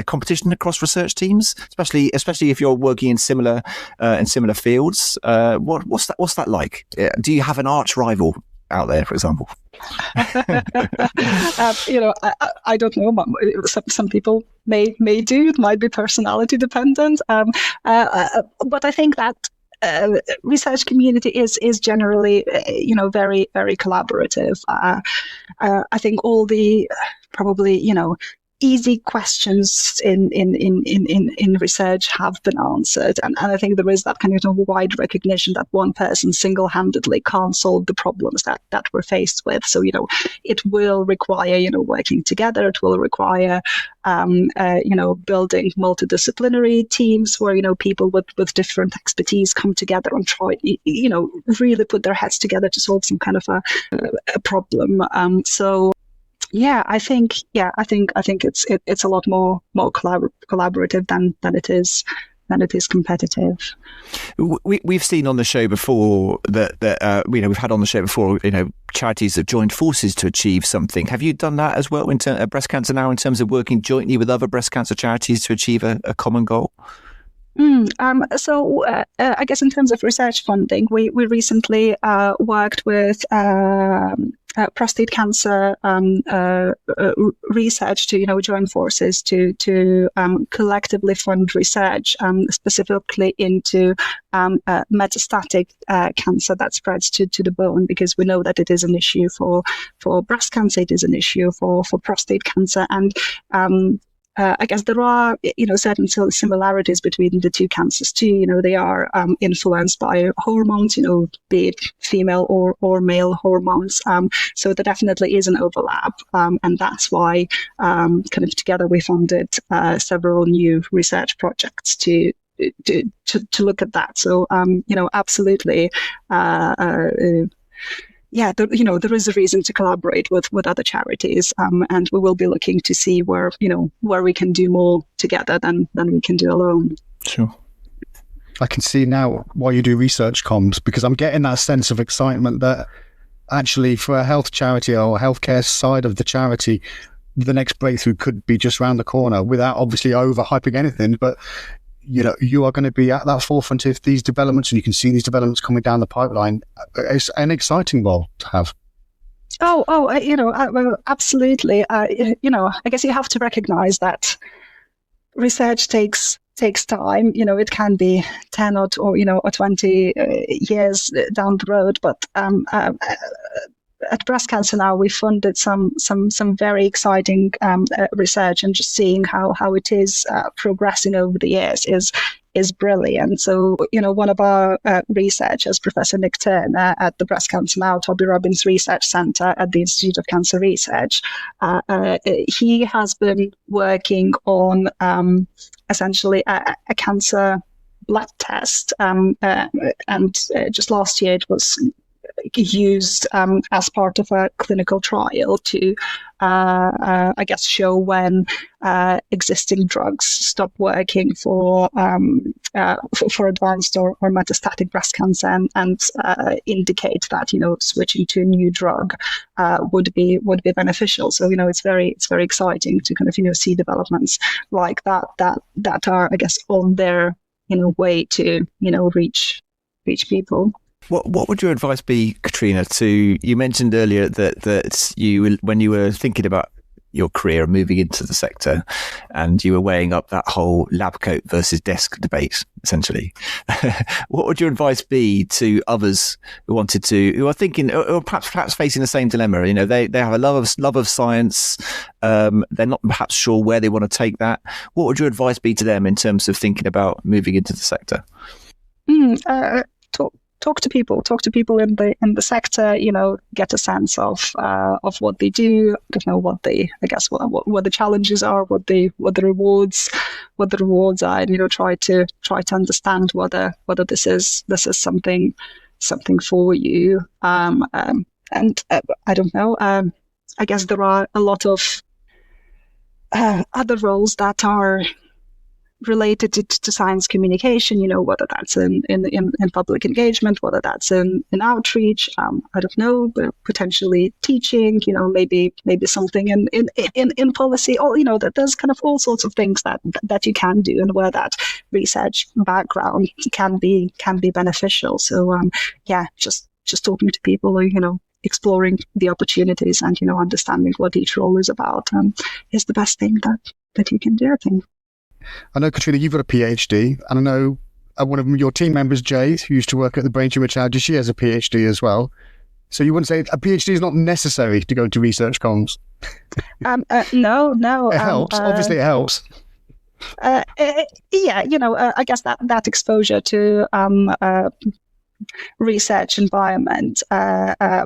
competition across research teams, especially if you're working in similar fields? What's that like? Do you have an arch rival out there, for example? I don't know. Some people may do. It might be personality dependent. But I think that research community is generally, very, very collaborative. I think all the probably, easy questions in research have been answered, and I think there is that kind of wide recognition that one person single-handedly can't solve the problems that we're faced with. So it will require working together. It will require building multidisciplinary teams where people with different expertise come together and try really put their heads together to solve some kind of a problem. I think it's a lot more collaborative than it is competitive. We've seen on the show before that we've had on the show before charities that joined forces to achieve something. Have you done that as well in breast cancer now, in terms of working jointly with other breast cancer charities to achieve a common goal? I guess in terms of research funding, we recently worked with prostate cancer research to join forces to collectively fund research specifically into metastatic cancer that spreads to the bone, because we know that it is an issue for breast cancer, it is an issue for prostate cancer, and I guess there are, certain similarities between the two cancers too. They are influenced by hormones, be it female or male hormones. So there definitely is an overlap, and that's why, kind of together, we funded several new research projects to look at that. So, absolutely. There is a reason to collaborate with other charities, and we will be looking to see where we can do more together than we can do alone. Sure. I can see now why you do research comms, because I'm getting that sense of excitement that actually for a health charity or healthcare side of the charity, the next breakthrough could be just around the corner without obviously overhyping anything. But, you know, you are going to be at that forefront of these developments, and you can see these developments coming down the pipeline. It's an exciting role to have. Well, absolutely. I guess you have to recognize that research takes time. You know, it can be 10 or 20 years down the road, but at Breast Cancer Now, we funded some very exciting research, and just seeing how it is progressing over the years is brilliant. So, you know, one of our researchers, Professor Nick Turner at the Breast Cancer Now Toby Robbins Research Centre at the Institute of Cancer Research, he has been working on essentially a cancer blood test, and just last year it was used as part of a clinical trial to, I guess, show when existing drugs stop working for advanced or metastatic breast cancer, and indicate that, you know, switching to a new drug would be beneficial. So, you know, it's very exciting to kind of, you know, see developments like that are, I guess, on their, you know, way to, you know, reach people. What would your advice be, Kotryna, you mentioned earlier that you, when you were thinking about your career and moving into the sector, and you were weighing up that whole lab coat versus desk debate, essentially. What would your advice be to others who are thinking, or perhaps facing the same dilemma? You know, they have a love of science. They're not perhaps sure where they want to take that. What would your advice be to them in terms of thinking about moving into the sector? Talk to people in the sector, you know, get a sense of what they do, you know, what the challenges are, what the rewards are, and, you know, try to understand whether this is something for you. And I don't know. I guess there are a lot of other roles that are related to science communication, you know, whether that's in public engagement, whether that's in outreach, I don't know, but potentially teaching, you know, maybe something in policy, or, you know, that there's kind of all sorts of things that you can do, and where that research background can be beneficial. So just talking to people, or, you know, exploring the opportunities, and, you know, understanding what each role is about is the best thing that you can do, I think. I know, Kotryna, you've got a PhD, and I know one of your team members, Jade, who used to work at the Brain Tumour Charity, she has a PhD as well. So you wouldn't say a PhD is not necessary to go into research comms? No. It helps. Obviously, it helps. Yeah, you know, I guess that exposure to research environment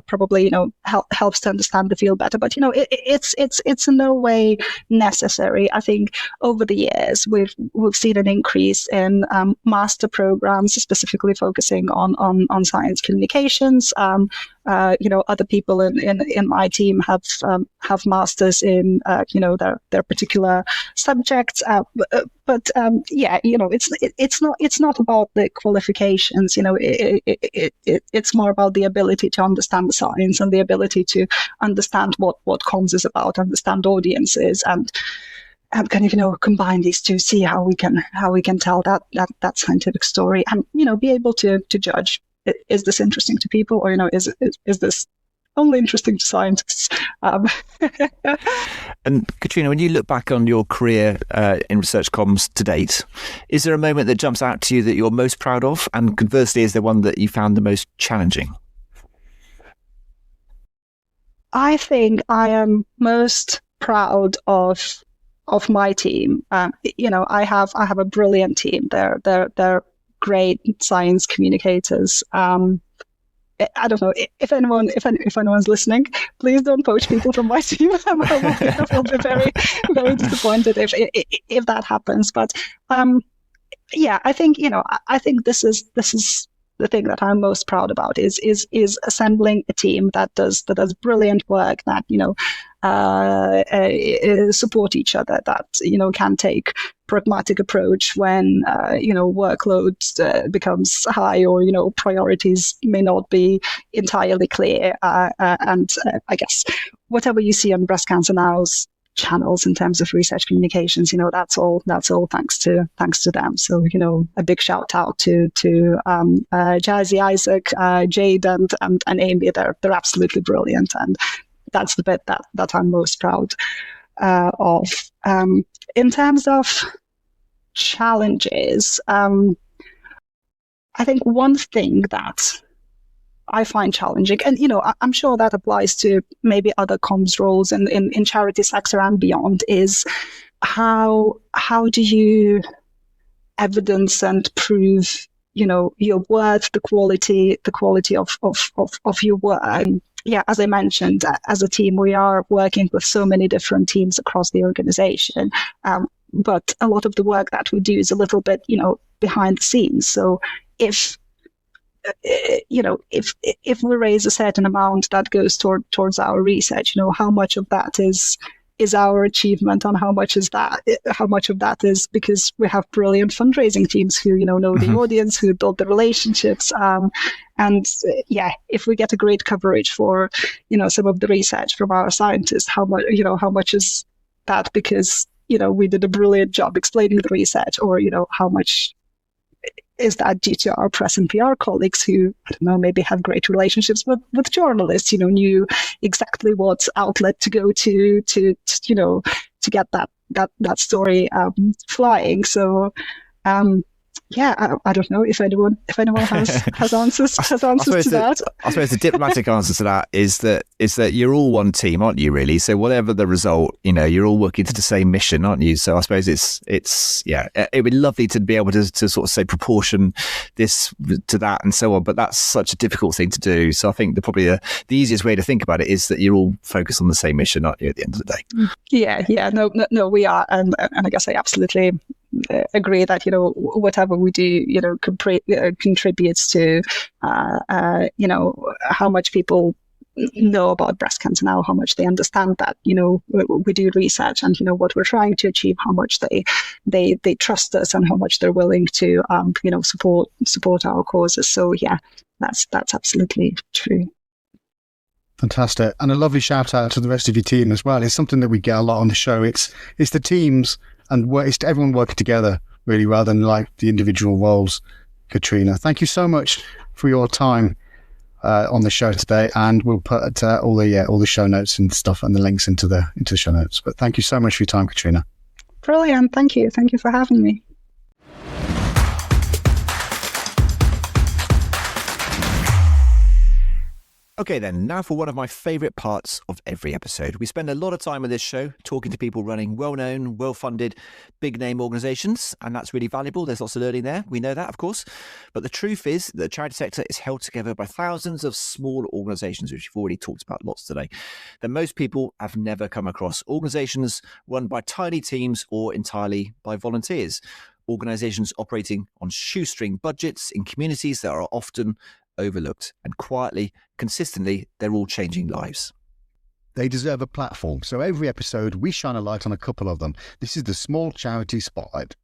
probably, you know, helps to understand the field better, but, you know, it's in no way necessary. I think over the years we've seen an increase in master programs specifically focusing on science communications. You know, other people in my team have masters in you know, their particular subjects, but yeah, you know, it's not about the qualifications. You know, it's more about the ability to understand the science, and the ability to understand what comms is about, understand audiences, and kind of, you know, combine these two, see how we can tell that scientific story, and, you know, be able to judge, is this interesting to people, or, you know, is this only interesting to scientists? And Kotryna, when you look back on your career in research comms to date, is there a moment that jumps out to you that you're most proud of? And conversely, is there one that you found the most challenging? I think I am most proud of my team. You know, I have a brilliant team. They're great science communicators. I don't know if anyone's listening. Please don't poach people from my team. I'll be very, very disappointed if that happens. But yeah, I think, you know, I think this is the thing that I'm most proud about is assembling a team that does brilliant work, that support each other, that can take pragmatic approach when workload becomes high, or priorities may not be entirely clear, and I guess whatever you see on Breast Cancer Now's channels in terms of research communications, that's all thanks to them. So a big shout out to Jazzy, Isaac, Jade, and Amy. They're absolutely brilliant, and that's the bit that I'm most proud of. In terms of challenges, I think one thing that I find challenging, and I'm sure that applies to maybe other comms roles in charity sector and beyond, is how do you evidence and prove your worth, the quality of your work. Yeah, as I mentioned, as a team, we are working with so many different teams across the organization, but a lot of the work that we do is a little bit behind the scenes. So if we raise a certain amount that goes towards our research, how much of that is our achievement, and how much of that is because we have brilliant fundraising teams who know the audience, who build the relationships, and if we get a great coverage for some of the research from our scientists, how much is that because we did a brilliant job explaining the research, or how much is that due to our press and PR colleagues who, I don't know, maybe have great relationships with journalists, knew exactly what outlet to go to get that story flying. So, I don't know if anyone has answers to that. I suppose the diplomatic answer to that is that you're all one team, aren't you? Really. So whatever the result, you're all working to the same mission, aren't you? So I suppose it would be lovely to be able to sort of say proportion this to that and so on, but that's such a difficult thing to do. So I think the easiest way to think about it is that you're all focused on the same mission, aren't you? At the end of the day. Yeah. No, we are, and I guess I absolutely agree that whatever we do contributes to how much people know about breast cancer now, how much they understand that we do research, and what we're trying to achieve, how much they trust us, and how much they're willing to support our causes. So yeah, that's absolutely true. Fantastic. And a lovely shout out to the rest of your team as well. It's something that we get a lot on the show. It's the teams, and it's everyone working together, really, rather than like the individual roles. Kotryna, thank you so much for your time on the show today, and we'll put all the show notes and stuff and the links into the show notes. But thank you so much for your time, Kotryna. Brilliant. Thank you for having me. Okay then, now for one of my favourite parts of every episode. We spend a lot of time on this show talking to people running well-known, well-funded, big-name organisations, and that's really valuable. There's lots of learning there. We know that, of course. But the truth is that the charity sector is held together by thousands of small organisations, which we've already talked about lots today, that most people have never come across. Organisations run by tiny teams or entirely by volunteers. Organisations operating on shoestring budgets in communities that are often overlooked, and quietly, consistently, they're all changing lives. They deserve a platform, so every episode we shine a light on a couple of them. This is the Small Charity Spotlight.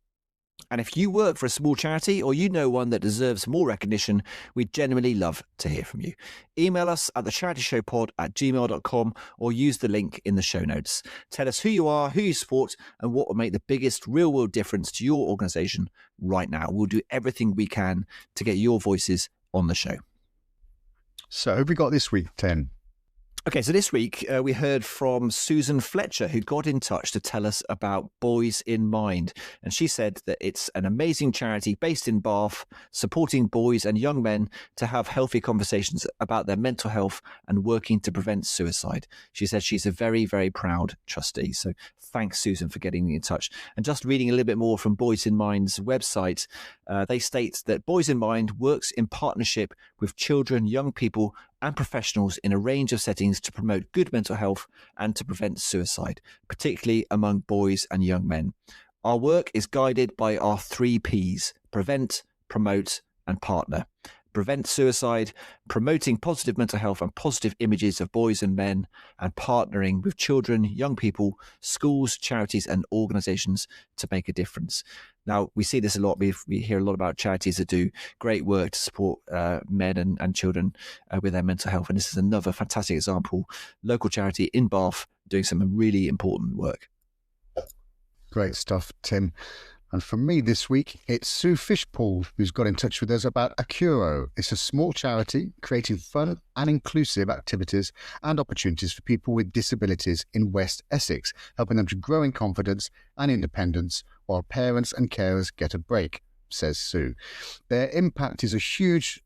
And if you work for a small charity, or you know one that deserves more recognition, we'd genuinely love to hear from you. Email us at thecharityshowpod@gmail.com, or use the link in the show notes. Tell us who you are, who you support, and what will make the biggest real-world difference to your organisation right now. We'll do everything we can to get your voices on the show. So who have we got this week, Tim? Okay, so this week we heard from Susan Fletcher, who got in touch to tell us about Boys in Mind. And she said that it's an amazing charity based in Bath, supporting boys and young men to have healthy conversations about their mental health and working to prevent suicide. She said she's a very, very proud trustee. So thanks, Susan, for getting in touch. And just reading a little bit more from Boys in Mind's website, they state that Boys in Mind works in partnership with children, young people, and professionals in a range of settings to promote good mental health and to prevent suicide, particularly among boys and young men. Our work is guided by our 3 Ps: prevent, promote, and partner. prevent suicide, promoting positive mental health and positive images of boys and men, and partnering with children, young people, schools, charities and organisations to make a difference. Now, we see this a lot. We hear a lot about charities that do great work to support men and children with their mental health. And this is another fantastic example. Local charity in Bath doing some really important work. Great stuff, Tim. And for me this week, it's Sue Fishpool who's got in touch with us about Accuro. It's a small charity creating fun and inclusive activities and opportunities for people with disabilities in West Essex, helping them to grow in confidence and independence while parents and carers get a break, says Sue. Their impact is huge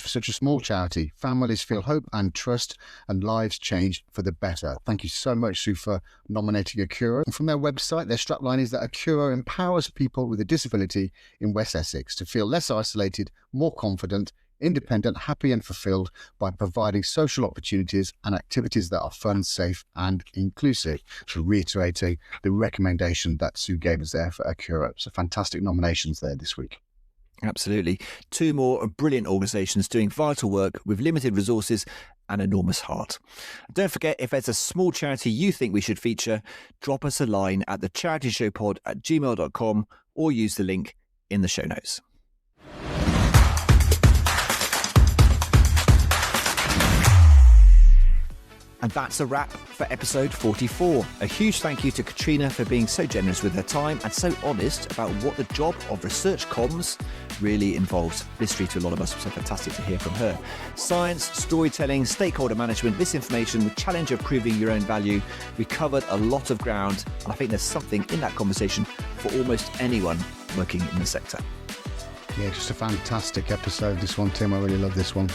for such a small charity. Families feel hope and trust, and lives change for the better. Thank you so much, Sue, for nominating Accuro. And from their website, their strapline is that Accuro empowers people with a disability in West Essex to feel less isolated, more confident, independent, happy and fulfilled by providing social opportunities and activities that are fun, safe and inclusive. So reiterating the recommendation that Sue gave us there for Accuro. So fantastic nominations there this week. Absolutely. 2 more brilliant organisations doing vital work with limited resources and enormous heart. Don't forget, if there's a small charity you think we should feature, drop us a line at thecharityshowpod@gmail.com or use the link in the show notes. And that's a wrap for episode 44. A huge thank you to Kotryna for being so generous with her time and so honest about what the job of research comms really involves. Mystery to a lot of us, so fantastic to hear from her. Science, storytelling, stakeholder management, misinformation, the challenge of proving your own value. We covered a lot of ground, and I think there's something in that conversation for almost anyone working in the sector. Yeah, just a fantastic episode, this one, Tim. I really love this one.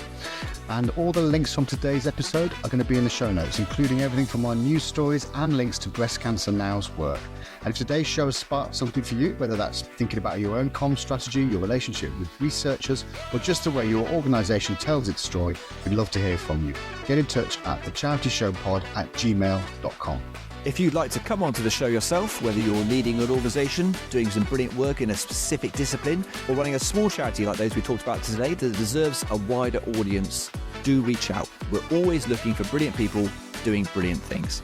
And all the links from today's episode are going to be in the show notes, including everything from our news stories and links to Breast Cancer Now's work. And if today's show has sparked something for you, whether that's thinking about your own comms strategy, your relationship with researchers, or just the way your organisation tells its story, we'd love to hear from you. Get in touch at thecharityshowpod@gmail.com. If you'd like to come onto the show yourself, whether you're leading an organisation, doing some brilliant work in a specific discipline, or running a small charity like those we talked about today that deserves a wider audience, do reach out. We're always looking for brilliant people doing brilliant things.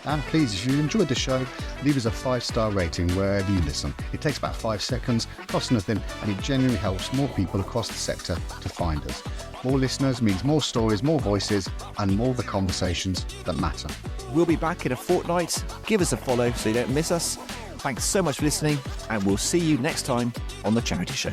And please, if you enjoyed the show, leave us a 5-star rating wherever you listen. It takes about 5 seconds, costs nothing, and it genuinely helps more people across the sector to find us. More listeners means more stories, more voices, and more of the conversations that matter. We'll be back in a fortnight. Give us a follow so you don't miss us. Thanks so much for listening, and we'll see you next time on The Charity Show.